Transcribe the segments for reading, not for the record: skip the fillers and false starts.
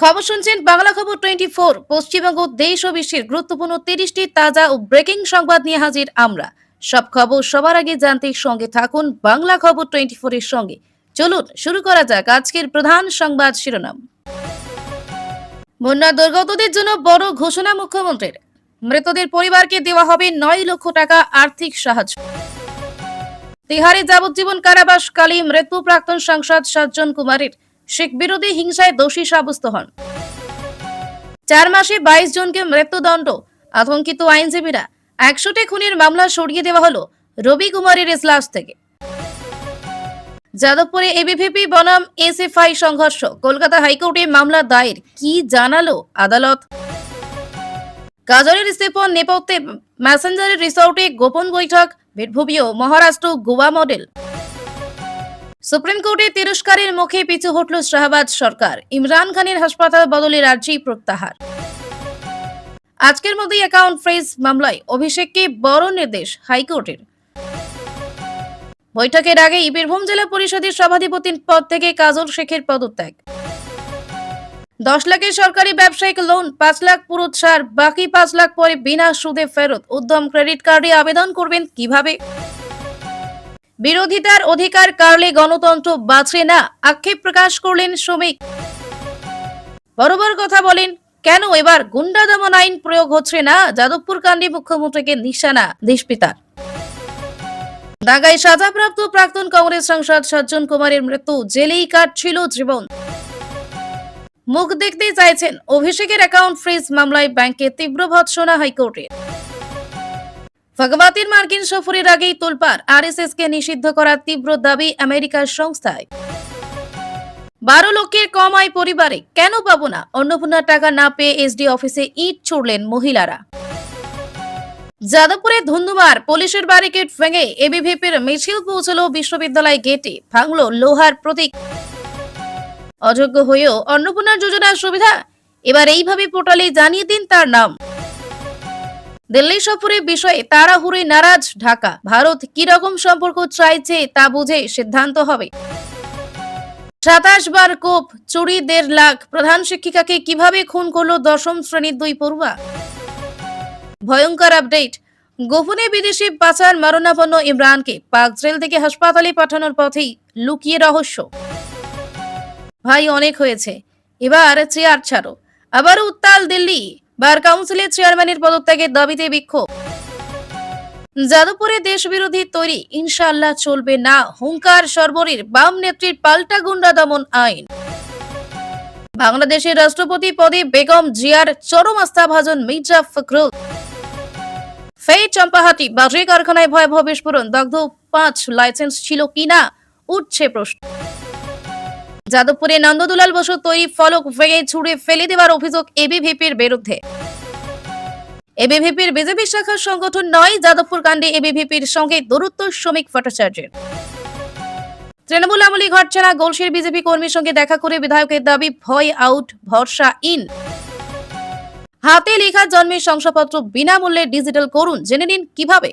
খবর শুনছেন বাংলা খবর 24। পশ্চিমবঙ্গ দেশ ও বিশ্বের গুরুত্বপূর্ণ 30টি তাজা ও ব্রেকিং সংবাদ নিয়ে হাজির আমরা। সব খবর সবার আগে জানতে সঙ্গে থাকুন বাংলা খবর 24 এর সঙ্গে। চলুন শুরু করা যাক আজকের প্রধান সংবাদ শিরোনাম। বন্যা দুর্গতদের জন্য বড় ঘোষণা মুখ্যমন্ত্রীর। মৃতদের পরিবারকে দেওয়া হবে 9 লক্ষ টাকা আর্থিক সাহায্য। তিহারে যাবজ্জীবন কারাবাসকালী মৃত্যু প্রাক্তন সাংসদ সজ্জন কুমারের। শিখ বিরোধী হিংসায় দোষী সাব্যস্ত হন। 4 মাসে 22 জনকে মৃত্যুদণ্ড। আতঙ্কিত আইনজীবীরা। 100টি খুনের মামলা সরিয়ে দেওয়া হলো রবি কুমারের এজলাস থেকে। যাদবপুরে এবিভিপি বনাম এসএফআই সংঘর্ষ। কলকাতা হাইকোর্টে মামলা দায়ের। কি জানালো আদালত? কাজলের ইস্তফার নেপথ্যে ম্যাসেঞ্জারের রিসোর্টে গোপন বৈঠক। বিটভূমিও মহারাষ্ট্র গোয়া মডেল। সুপ্রিম কোর্টে তিরস্কারের মুখে পিছু হটল শাহবাজ সরকার। ইমরান খানের হাসপাতাল বদলের আর্জি প্রত্যাহার। আজকের মধ্যে অ্যাকাউন্ট ফ্রিজ মামলায় অভিষেককে বড় নির্দেশ হাইকোর্টের। বৈঠকের আগেই বীরভূম জেলা পরিষদের সভাধিপতির পদ থেকে কাজল শেখের পদত্যাগ। 10 লাখের সরকারি ব্যবসায়িক লোন, 5 লাখ পুরো ছাড়, বাকি 5 লাখ পরে বিনা সুদে ফেরত। উদ্যম ক্রেডিট কার্ডে আবেদন করবেন কিভাবে? বিরোধিতার অধিকার কারলে গণতন্ত্র বাঁচে না, আক্ষেপ প্রকাশ করলেন শ্রমিক। বরাবর কথা বলেন, কেন এবার গুন্ডা দমন আইন প্রয়োগ হচ্ছে না? যাদবপুর কাণ্ডে মুখ্যমন্ত্রীকে নিশানা দেশপিতার। দাঙ্গায় সাজাপ্রাপ্ত প্রাক্তন কংগ্রেস সাংসদ সজ্জন কুমারের মৃত্যু। জেলেই কাটছিল জীবন। মুখ দেখতে চাইছেন অভিষেকের অ্যাকাউন্ট ফ্রিজ মামলায় ব্যাংকে তীব্র ভৎসনা হাইকোর্টে। ভগবতীর মার্কিন সফরের আগেই তোলপাড়। আরএসএস কে নিষিদ্ধ করার তীব্র দাবি আমেরিকার সংস্থায়। 12 লক্ষের কম আয় পরিবারে কেন পাবো না? অন্নপূর্ণার টাকা না পেয়ে এসডি অফিসে ইট ছুড়লেন মহিলারা। যাদবপুরে ধুন্ধুমার। পুলিশের ব্যারিকেড ভেঙে এবিভিপির মিছিল পৌঁছলো বিশ্ববিদ্যালয় গেটে। ভাঙলো লোহার প্রতীক। অযোগ্য হয়েও অন্নপূর্ণার যোজনার সুবিধা। এবার এইভাবে পোর্টালে জানিয়ে দিন তার নাম। দিল্লি সফরের বিষয়ে তাড়াহুড়োয় নারাজ ঢাকা। ভারত কি রকম সম্পর্ক চাইছে তা বুঝে সিদ্ধান্ত হবে। 27 বার কোপ, চুরি 1.5 লাখ। প্রধান শিক্ষিকাকে কিভাবে খুন করলো 10ম শ্রেণীর 2 পড়ুয়া। ভয়ঙ্কর আপডেট। গোপনে বিদেশি পাচার মরণাপন্ন ইমরানকে পাক জেল থেকে হাসপাতালে পাঠানোর পথেই লুকিয়ে রহস্য। ভাই অনেক হয়েছে, এবার চেয়ার ছাড়ো। আবারও উত্তাল দিল্লি। বার কাউন্সিলের চেয়ারম্যানের পদত্যাগের দাবিতে বিক্ষোভ। যাদবপুরে দেশ বিরোধী তৈরি, ইনশাআল্লাহ চলবে না। হুঙ্কার সরবরের বাম নেত্রীর পাল্টা গুন্ডা দমন আইন। বাংলাদেশের রাষ্ট্রপতি পদে বেগম জিয়ার চরম আস্থাভাজন মির্জা ফখরুল। ফের চম্পাহাটি বাজে কারখানায় ভয়াবহ বিস্ফোরণ। দগ্ধ 5। লাইসেন্স ছিল কিনা উঠছে প্রশ্ন। যাদবপুরে নন্দদুলাল বসু তৈরি ফলক ভেঙে ছুড়ে ফেলে দেওয়ার অভিযোগ এবিভিপির বিরুদ্ধে। এবিভিপির বিজেপি শাখার সংগঠন নয় যাদবপুর কাণ্ডে এবিভিপির সঙ্গে দূরত্ব শ্রমিক ভট্টাচার্যের। তৃণমূল আমলে ঘটছে না। গোলসির বিজেপি কর্মীর সঙ্গে দেখা করে বিধায়কের দাবি ভয় আউট, ভরসা ইন। হাতে লেখা জন্মের শংসাপত্র বিনামূল্যে ডিজিটাল করুন, জেনে নিন কিভাবে।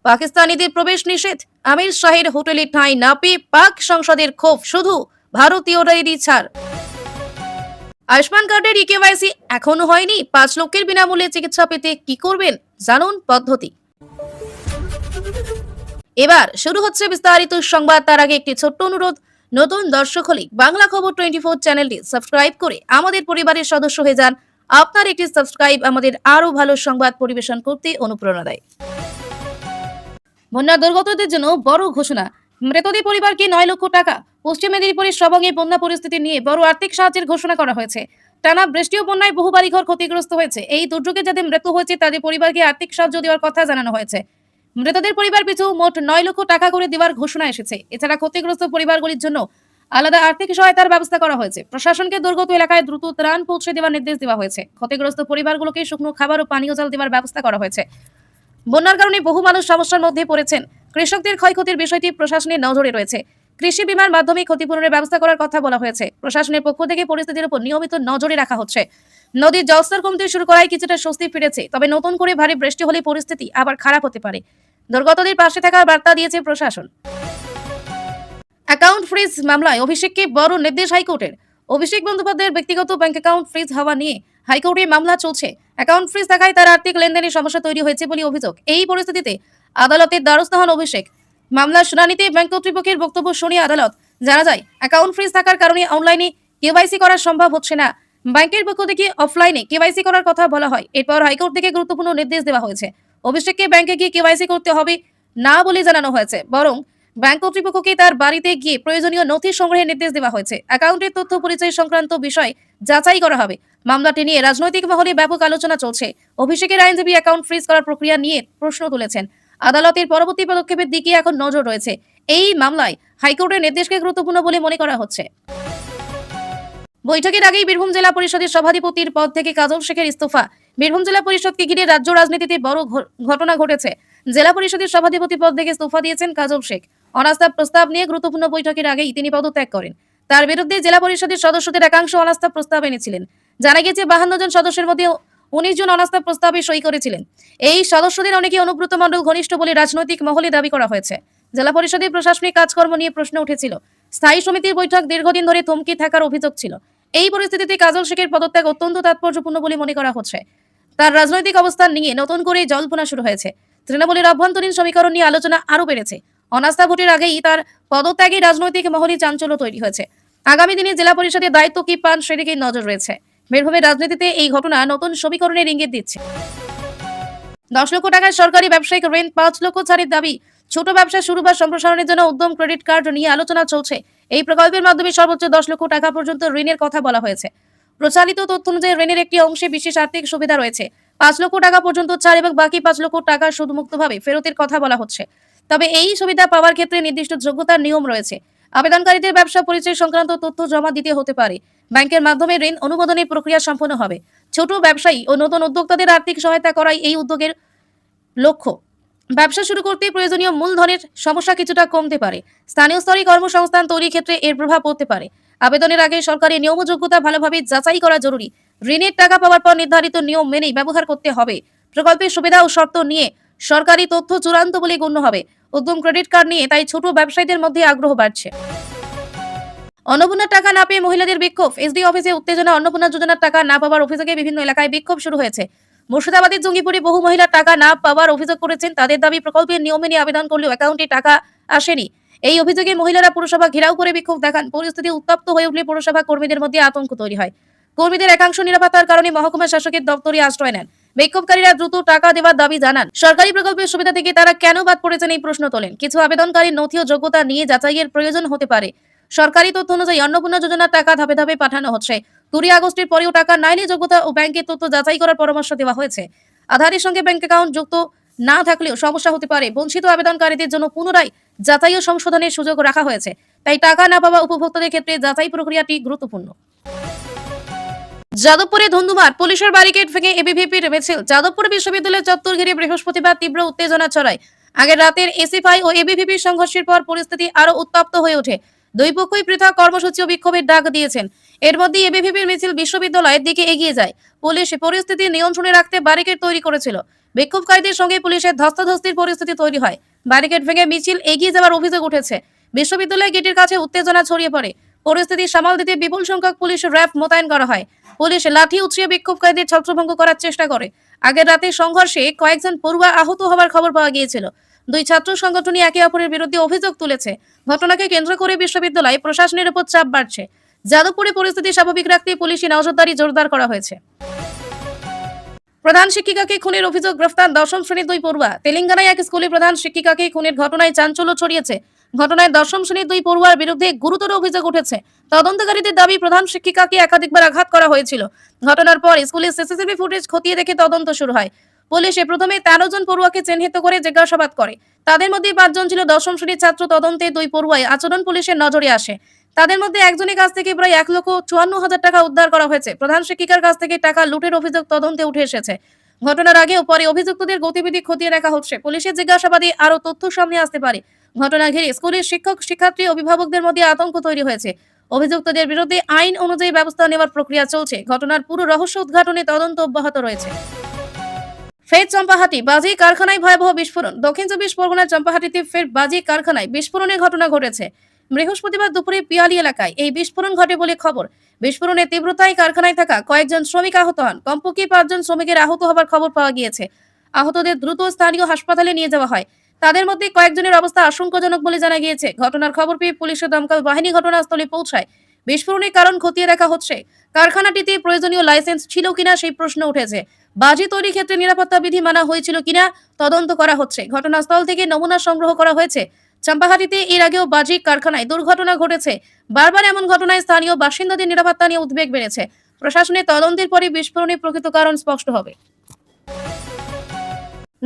পাকিস্তানিদের প্রবেশ নিষেধ। আমির শাহের হোটেলে ঠাঁই না পেয়ে পাক সংসদের ক্ষোভ। শুধু ভারতীয়রাই ছাড়। আয়ুষ্মান কার্ডের ইকেওয়াইসি এখনো হয়নি। 5 লক্ষের বিনামূল্যে চিকিৎসা পেতে কি করবেন জানুন পদ্ধতি। এবার শুরু হচ্ছে বিস্তারিত সংবাদ। তার আগে একটি ছোট্ট অনুরোধ, নতুন দর্শক হলে বাংলা খবর 24 চ্যানেলটি সাবস্ক্রাইব করে আমাদের পরিবারের সদস্য হয়ে যান। আপনার একটি সাবস্ক্রাইব আমাদের আরো ভালো সংবাদ পরিবেশন করতে অনুপ্রেরণা দেয়। বন্যা দুর্গতদের জন্য বড় ঘোষণা। মৃতদের পরিবারকে 9 লক্ষ টাকা। পশ্চিম মেদিনীপুরের সবংয়ে বন্যা পরিস্থিতি নিয়ে বড় আর্থিক সাহায্যের ঘোষণা করা হয়েছে। টানা বৃষ্টি ও বন্যায় বহু বাড়িঘর ক্ষতিগ্রস্ত হয়েছে। এই দুর্যোগে যাদের মৃত্যু হয়েছে তাদের পরিবারকে আর্থিক সাহায্য দেওয়ার কথা জানানো হয়েছে। মৃতদের পরিবার পিছু মোট 9 লক্ষ টাকা করে দেওয়ার ঘোষণা এসেছে। এছাড়া ক্ষতিগ্রস্ত পরিবারগুলির জন্য আলাদা আর্থিক সহায়তার ব্যবস্থা করা হয়েছে। প্রশাসনকে দুর্গত এলাকায় দ্রুত ত্রাণ পৌঁছে দেওয়ার নির্দেশ দেওয়া হয়েছে। ক্ষতিগ্রস্ত পরিবারগুলোকে শুকনো খাবার ও পানীয় জল দেওয়ার ব্যবস্থা করা হয়েছে। বন্যার কারণে বহু মানুষ সমস্যার মধ্যে পড়েছেন। কৃষকদের ক্ষয়ক্ষতির বিষয়টি প্রশাসনের নজরে রয়েছে। কৃষি বীমার মাধ্যমে ক্ষতিপূরণের ব্যবস্থা করার কথা বলা হয়েছে। প্রশাসনের পক্ষ থেকে পরিস্থিতির উপর নিয়মিত নজরে রাখা হচ্ছে। নদীর জলস্তর কমতে শুরু করায় কিছুটা স্বস্তি ফিরেছে, তবে নতুন করে ভারী বৃষ্টি হলে পরিস্থিতি আবার খারাপ হতে পারে। দুর্গতদের পাশে থাকার বার্তা দিয়েছে প্রশাসন। অ্যাকাউন্ট ফ্রিজ মামলায় অভিষেককে বড় নির্দেশ হাইকোর্টের। অভিষেক বন্দ্যোপাধ্যায়ের ব্যক্তিগত ব্যাংক অ্যাকাউন্ট ফ্রিজ হওয়া নিয়ে হাইকোর্টে মামলা চলছে। অ্যাকাউন্ট ফ্রিজ থাকায় তার আর্থিক লেনদেনের সমস্যা তৈরি হয়েছে বলে অভিযোগ। এই পরিস্থিতিতে আদালতের দ্বারস্থ হন অভিষেক। মামলার শুনানিতে ব্যাংক কর্তৃপক্ষের বক্তব্য শুনে আদালত জানা যায় অ্যাকাউন্ট ফ্রিজ থাকার কারণে অনলাইনে কেওয়াইসি করা সম্ভব হচ্ছে না। ব্যাংকের পক্ষ থেকে অফলাইনে কেওয়াইসি করার কথা বলা হয়। এরপর হাইকোর্ট থেকে গুরুত্বপূর্ণ নির্দেশ দেওয়া হয়েছে। অভিষেককে ব্যাংকে গিয়ে কেওয়াইসি করতে হবে না বলে জানানো হয়েছে, বরং ব্যাংক কর্তৃপক্ষকে তার বাড়িতে গিয়ে প্রয়োজনীয় নথি সংগ্রহের নির্দেশ দেওয়া হয়েছে। অ্যাকাউন্টের তথ্য পরিচয় সংক্রান্ত বিষয় যাচাই করা হবে। মামলাটি নিয়ে রাজনৈতিক মহলে ব্যাপক আলোচনা চলছে। অভিষেকের আইনজীবী অ্যাকাউন্ট ফ্রিজ করার প্রক্রিয়া নিয়ে প্রশ্ন তুলেছেন। আদালতের পরবর্তী পদক্ষেপের দিকে এখন নজর রয়েছে। এই মামলায় হাইকোর্টের নির্দেশকে গুরুত্বপূর্ণ বলে মনে করা হচ্ছে। বৈঠকের আগেই বীরভূম জেলা পরিষদের সভাধিপতির পদ থেকে কাজল শেখের ইস্তফা। বীরভূম জেলা পরিষদকে ঘিরে রাজ্য রাজনীতিতে বড় ঘটনা ঘটেছে। জেলা পরিষদের সভাধিপতি পদ থেকে ইস্তফা দিয়েছেন কাজল শেখ। অনাস্থা প্রস্তাব নিয়ে গুরুত্বপূর্ণ বৈঠকের আগেই তিনি পদত্যাগ করেন। তার বিরুদ্ধে জেলা পরিষদের সদস্যদের একাংশ অনাস্থা প্রস্তাব এনেছিলেন। জানা গেছে 52 জন সদস্যের মধ্যে 19 জন অনাস্থা প্রস্তাবে সই করেছিলেন। এই সদস্যদের অনেকে অনুব্রত মণ্ডল ঘনিষ্ঠ বলে রাজনৈতিক মহলে দাবি করা হয়েছে। জেলা পরিষদের প্রশাসনিক কাজকর্ম নিয়ে প্রশ্ন উঠেছিল। স্থায়ী সমিতির বৈঠক দীর্ঘদিন ধরে থমকে থাকার অভিযোগ ছিল। এই পরিস্থিতিতে কাজল শেখের পদত্যাগ অত্যন্ত তাৎপর্যপূর্ণ বলে মনে করা হচ্ছে। তার রাজনৈতিক অবস্থান নিয়ে নতুন করে জল্পনা শুরু হয়েছে। তৃণমূলের অভ্যন্তরীণ সমীকরণ নিয়ে আলোচনা আরও বেড়েছে। অনাস্থা ভোটের আগেই তার পদত্যাগে রাজনৈতিক মহলে চাঞ্চল্য তৈরি হয়েছে। আগামী দিনে জেলা পরিষদের দায়িত্ব কি পান সেদিকে নজর রয়েছে। বীরভূমের রাজনীতিতে এই ঘটনা নতুন সমীকরণের ইঙ্গিত দিচ্ছে। 10 লক্ষ টাকার সরকারি ব্যবসায়িক ঋণ 5 লক্ষ ছাড়ের দাবি। ছোট ব্যবসা শুরু বা সম্প্রসারণের জন্য উদ্যম ক্রেডিট কার্ড নিয়ে আলোচনা চলছে। এই প্রকল্পের মাধ্যমে সর্বোচ্চ 10 লক্ষ টাকা পর্যন্ত ঋণের কথা বলা হয়েছে। প্রচালিত তথ্য অনুযায়ী ঋণের একটি অংশে বিশেষ আর্থিক সুবিধা রয়েছে। 5 লক্ষ টাকা পর্যন্ত ছাড় এবং বাকি 5 লক্ষ টাকা সুদমুক্তভাবে ফেরতের কথা বলা হচ্ছে। তবে এই সুবিধা পাওয়ার ক্ষেত্রে নির্দিষ্ট যোগ্যতার নিয়ম রয়েছে। আবেদনকারীদের ব্যবসা পরিচয় সংক্রান্ত তথ্য জমা দিতে হতে পারে। ব্যাংকের মাধ্যমে ঋণ অনুমোদনের প্রক্রিয়া সম্পন্ন হবে। ছোট ব্যবসায়ী ও নতুন উদ্যোক্তাদের আর্থিক সহায়তা করাই এই উদ্যোগের লক্ষ্য। ব্যবসা শুরু করতে প্রয়োজনীয় মূলধনের সমস্যা কিছুটা কমতে পারে। স্থানীয় স্তরে কর্মসংস্থান তৈরির ক্ষেত্রে এর প্রভাব পড়তে পারে। আবেদনের আগে সরকারি নিয়ম ও যোগ্যতা ভালোভাবে যাচাই করা জরুরি। ঋণের টাকা পাওয়ার পর নির্ধারিত নিয়ম মেনেই ব্যবহার করতে হবে। প্রকল্পের সুবিধা ও শর্ত নিয়ে সরকারি তথ্য চূড়ান্ত বলে গণ্য হবে। উদ্যম ক্রেডিট কার্ড নিয়ে তাই ছোট ব্যবসায়ীদের মধ্যে আগ্রহ বাড়ছে। অন্নপূর্ণার টাকা না পেয়ে মহিলাদের বিক্ষোভ। এসডি অফিসে উত্তেজনা। অন্নপূর্ণা যোজনার টাকা না পাওয়ার অভিযোগে বিভিন্ন এলাকায় বিক্ষোভ শুরু হয়েছে। মুর্শিদাবাদের জঙ্গিপুরে বহু মহিলা টাকা না পাওয়ার অভিযোগ করেছেন। তাদের দাবি প্রকল্পের নিয়ম মেনে আবেদন করলেও অ্যাকাউন্টে টাকা আসেনি। এই অভিযোগে মহিলারা পুরসভা ঘেরাও করে বিক্ষোভ দেখান। পরিস্থিতি উত্তপ্ত হয়ে উঠলে পুরসভা কর্মীদের মধ্যে আতঙ্ক তৈরি হয়। কর্মীদের একাংশ নিরাপত্তার কারণে মহকুমা শাসকের দপ্তরে আশ্রয় নেন। বিক্ষোভকারীরা দ্রুত টাকা দেওয়ার দাবি জানান। সরকারি প্রকল্পের সুবিধা থেকে তারা কেন বাদ পড়েছেন এই প্রশ্ন তোলেন। কিছু আবেদনকারীর নথি ও যোগ্যতা নিয়ে যাচাইয়ের প্রয়োজন হতে পারে। সরকারি তথ্য অনুযায়ী অন্নপূর্ণা যোজনার টাকা ধাপে ধাপে পাঠানো হচ্ছে। 20 আগস্টের পরেও টাকা না এলে যোগ্যতা ও ব্যাংকের তথ্য যাচাই করার পরামর্শ দেওয়া হয়েছে। আধারের সঙ্গে ব্যাংক অ্যাকাউন্ট যুক্ত না থাকলেও সমস্যা হতে পারে। বঞ্চিত আবেদনকারীদের জন্য পুনরায় যাচাই ও সংশোধনের সুযোগ রাখা হয়েছে। তাই টাকা না পাওয়া উপভোক্তাদের ক্ষেত্রে যাচাই প্রক্রিয়াটি গুরুত্বপূর্ণ। যাদবপুরে ধুন্ধুমার। পুলিশের ব্যারিকেড ভেঙে এবিভিপির মিছিল। যাদবপুর বিশ্ববিদ্যালয়ের চত্বর ঘিরে বৃহস্পতিবার তীব্র উত্তেজনা ছড়ায়। আগের রাতের এসএফআই ও এবিভিপির সংঘর্ষের পর পরিস্থিতি আরো উত্তপ্ত হয়ে ওঠে। দুই পক্ষই পৃথক কর্মসূচি ও বিক্ষোভের ডাক দিয়েছেন। এর মধ্যে এবিভিপির মিছিল বিশ্ববিদ্যালয়ের দিকে এগিয়ে যায়। পুলিশ পরিস্থিতি নিয়ন্ত্রণে রাখতে ব্যারিকেড তৈরি করেছিল। বিক্ষোভকারীদের সঙ্গে পুলিশের ধস্তাধস্তির পরিস্থিতি তৈরি হয়। ব্যারিকেড ভেঙে মিছিল এগিয়ে যাওয়ার অভিযোগ উঠেছে। বিশ্ববিদ্যালয় গেটের কাছে উত্তেজনা ছড়িয়ে পড়ে। পরিস্থিতি সামাল দিতে বিপুল সংখ্যক পুলিশ র্যাব মোতায়েন করা হয়। পুলিশ লাঠি উঁচিয়ে বিক্ষোভকারীদের ছত্রভঙ্গ করার চেষ্টা করে। আগের রাতে সংঘর্ষে কয়েকজন পড়ুয়া আহত হওয়ার খবর পাওয়া গিয়েছিল। দুই ছাত্র সংগঠনই একে অপরের বিরুদ্ধে অভিযোগ তুলেছে। ঘটনাকে কেন্দ্র করে বিশ্ববিদ্যালয় প্রশাসনের উপর চাপ বাড়ছে। যাদবপুরে পরিস্থিতি স্বাভাবিক রাখতে পুলিশি নজরদারি জোরদার করা হয়েছে। প্রধান শিক্ষিকাকে খুনের অভিযোগ গ্রেফতার 10ম শ্রেণীর দুই পড়ুয়া। তেলেঙ্গানায় এক স্কুলে প্রধান শিক্ষিকাকে খুনের ঘটনায় চাঞ্চল্য ছড়িয়েছে। ঘটনায় 10ম শ্রেণীর দুই পড়ুয়ার বিরুদ্ধে গুরুতর অভিযোগ উঠেছে। তদন্তকারীদের দাবি প্রধান শিক্ষিকাকে একাধিকবার আঘাত করা হয়েছিল। ঘটনার পর স্কুলের সিসিটিভি ফুটেজ খতিয়ে দেখে তদন্ত শুরু হয়। পুলিশে প্রথমে 13 জন পড়ুয়াকে চিহ্নিত করে জিজ্ঞাসাবাদ করে। তাদের মধ্যে 5 জন ছিল 10ম শ্রেণীর ছাত্র। তদন্তে দুই পড়ুয়াই আচরণ পুলিশের নজরে আসে। তাদের মধ্যে একজনের কাছ থেকে প্রায় 1,54,000 টাকা উদ্ধার করা হয়েছে। প্রধান শিক্ষিকার কাছ থেকে টাকা লুটের অভিযোগ তদন্তে উঠে এসেছে। ঘটনার আগে ও পরে অভিযুক্তদের গতিবিধি খতিয়ে দেখা হচ্ছে। পুলিশের জিজ্ঞাসাবাদে আরো তথ্য সামনে আসতে পারে। ঘটনা ঘিরে স্কুলের শিক্ষক শিক্ষার্থী অভিভাবকদের মধ্যে আতঙ্ক তৈরি হয়েছে। অভিযুক্তদের বিরুদ্ধে আইন অনুযায়ী ব্যবস্থা নেওয়ার প্রক্রিয়া চলছে। ঘটনার পুরো রহস্য উদ্ঘাটনে তদন্ত অব্যাহত রয়েছে। ফের চম্পাহাটি বাজি কারখানায় ভয়াবহ বিস্ফোরণ। দক্ষিণ 24 পরগনার চম্পাহাটিতে ফের বাজি কারখানায় বিস্ফোরণের ঘটনা ঘটেছে। বৃহস্পতিবার দুপুরে পিয়ালি এলাকায় এই বিস্ফোরণ ঘটে বলে খবর। বিস্ফোরণের তীব্রতায় কারখানায় থাকা কয়েকজন শ্রমিক আহত হন। কমপক্ষে 5 জন শ্রমিকের আহত হবার খবর পাওয়া গিয়েছে। আহতদের দ্রুত স্থানীয় হাসপাতালে নিয়ে যাওয়া হয়। তাদের মধ্যে কয়েকজনের অবস্থা আশঙ্কাজনক বলে জানা গিয়েছে। ঘটনার খবর পেয়ে পুলিশ ও দমকল বাহিনী ঘটনাস্থলে পৌঁছায়। বিস্ফোরণের কারণ খতিয়ে দেখা হচ্ছে। কারখানাটিতে প্রয়োজনীয় লাইসেন্স ছিল কিনা সেই প্রশ্ন উঠেছে। বাজি তৈরির ক্ষেত্রে নিরাপত্তা বিধি মানা হয়েছিল কিনা তদন্ত করা হচ্ছে। ঘটনাস্থল থেকে নমুনা সংগ্রহ করা হয়েছে। চাম্পাহাটিতে এর আগেও বাজি কারখানায় দুর্ঘটনা ঘটেছে। বারবার এমন ঘটনায় স্থানীয় বাসিন্দাদের নিরাপত্তা নিয়ে উদ্বেগ বেড়েছে। প্রশাসনের তদন্তের পরে বিস্ফোরণের প্রকৃত কারণ স্পষ্ট হবে।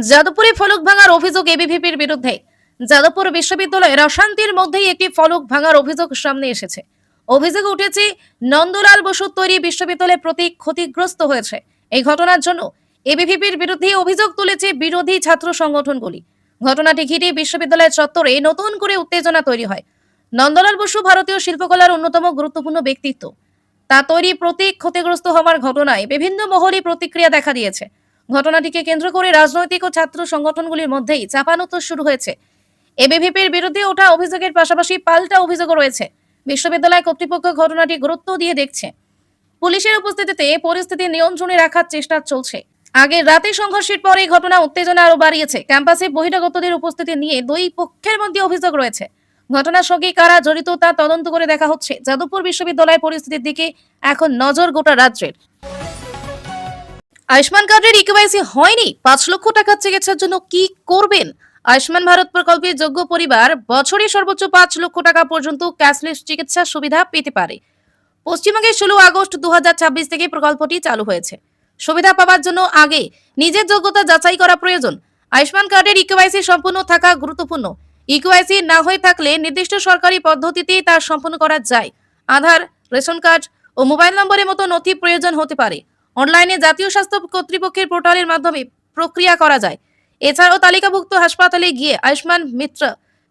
যাদবপুরে ফলক ভাঙার অভিযোগ এবিভিপির বিরুদ্ধে। যাদবপুর বিশ্ববিদ্যালয়ের অশান্তির মধ্যেই একটি ফলক ভাঙার অভিযোগ সামনে এসেছে। অভিযোগ উঠেছে নন্দলাল বসুর তৈরি বিশ্ববিদ্যালয়ের প্রতীক ক্ষতিগ্রস্ত হয়েছে। এই ঘটনার জন্য এবিভিপির বিরুদ্ধে অভিযোগ তুলেছে বিরোধী ছাত্র সংগঠনগুলি। ঘটনাটি ঘিরে বিশ্ববিদ্যালয়ের চত্বরে নতুন করে উত্তেজনা তৈরি হয়। নন্দলাল বসু ভারতীয় শিল্পকলার অন্যতম গুরুত্বপূর্ণ ব্যক্তিত্ব। তার তৈরি প্রতীক ক্ষতিগ্রস্ত হওয়ার ঘটনায় বিভিন্ন মহলে প্রতিক্রিয়া দেখা দিয়েছে। ঘটনাটিকে কেন্দ্র করে রাজনৈতিক ও ছাত্র সংগঠনগুলির মধ্যেই চাপানোতর শুরু হয়েছে। এবিভিপির বিরুদ্ধে ওঠা অভিযোগের পাশাপাশি পাল্টা অভিযোগও রয়েছে। বিশ্ববিদ্যালয় কর্তৃপক্ষ ঘটনাটি গুরুত্ব দিয়ে দেখছে। পুলিশের উপস্থিতিতে পরিস্থিতি নিয়ন্ত্রণে রাখার চেষ্টা চলছে। আগের রাতে সংঘর্ষের পরে ঘটনা উত্তেজনা আরো বাড়িয়েছে। ক্যাম্পাসে বহিরাগতদের উপস্থিতি নিয়ে দুই পক্ষের মধ্যে অভিযোগ রয়েছে। ঘটনার সঙ্গে কারা জড়িত তা তদন্ত করে দেখা হচ্ছে। যাদবপুর বিশ্ববিদ্যালয়ের পরিস্থিতির দিকে এখন নজর গোটা রাজ্যের। আয়ুষ্মান কার্ডের ইকেওয়াইসি হয়নি, 5 লক্ষ টাকার চিকিৎসার জন্য কি করবেন? আয়ুষ্মান ভারত প্রকল্পে যোগ্য পরিবার বছরে সর্বোচ্চ 5 লক্ষ টাকা পর্যন্ত ক্যাশলেস চিকিৎসা সুবিধা পেতে পারে। পশ্চিমবঙ্গে 16 আগস্ট 2026 থেকে প্রকল্পটি চালু হয়েছে। সুবিধা পাওয়ার জন্য আগে নিজের যোগ্যতা যাচাই করা প্রয়োজন। আয়ুষ্মান কার্ডের ইকেওয়াইসি সম্পূর্ণ থাকা গুরুত্বপূর্ণ। ইকেওয়াইসি না হয়ে থাকলে নির্দিষ্ট সরকারি পদ্ধতিতেই তা সম্পন্ন করা যায়। আধার, রেশন কার্ড ও মোবাইল নম্বরের মতো নথি প্রয়োজন হতে পারে। অনলাইনে জাতীয় স্বাস্থ্য কর্তৃপক্ষের পোর্টালের মাধ্যমে প্রক্রিয়া করা যায়। এছাড়াও তালিকাভুক্ত হাসপাতালে গিয়ে আয়ুষ্মান মিত্র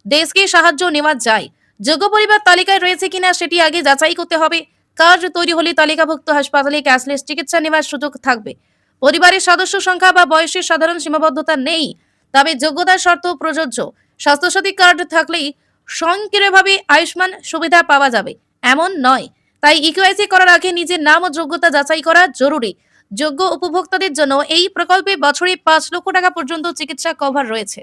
ডেস্কে সাহায্য নেওয়া যায়। যোগ্য পরিবার তালিকায় রয়েছে কিনা সেটি আগে যাচাই করতে হবে। কার্ড তৈরি হলে তালিকাভুক্ত হাসপাতালে ক্যাশলেস চিকিৎসা নেওয়ার সুযোগ থাকবে। পরিবারের সদস্য সংখ্যা বা বয়সের সাধারণ সীমাবদ্ধতা নেই, তবে যোগ্যতার শর্ত প্রযোজ্য। স্বাস্থ্যসাথী কার্ড থাকলেই স্বয়ংক্রিয়ভাবে আয়ুষ্মান সুবিধা পাওয়া যাবে এমন নয়। তাই ইকেওয়াইসি করার আগে নিজের নাম ও যোগ্যতা যাচাই করা জরুরি। যোগ্য উপভোক্তাদের জন্য এই প্রকল্পে বছরে 5 লক্ষ টাকা পর্যন্ত চিকিৎসা কভার রয়েছে।